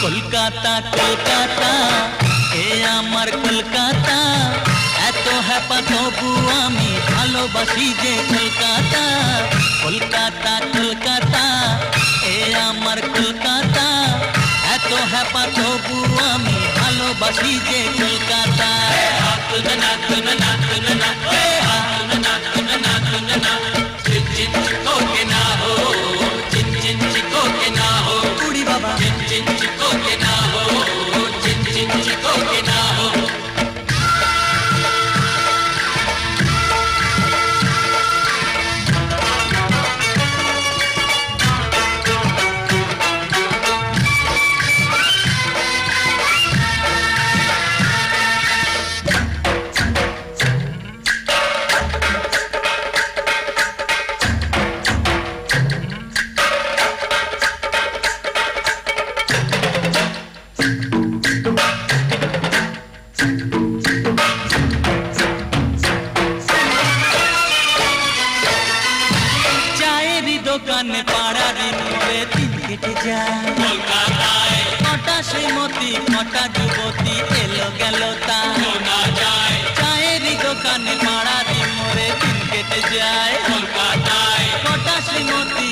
কলকাতা কলকাতা এ আমার কলকাতা, এত হ্যাপা তবু আমি ভালোবাসি যে কলকাতা। কলকাতা কলকাতা এ আমার কলকাতা, এত হ্যাপা তবু আমি ভালোবাসি যে কলকাতা। উড়ি বাবা দোকানে পাড়ারি মোড়ে দিন কেটে যায় কলকাতায়। কটা শ্রীমতী কটা যুবতী এলো গেল তা শোনা যায়। চায়েরই দোকানে পাড়ারি মোড়ে দিন কেটে যায় কলকাতায়। কটা শ্রীমতী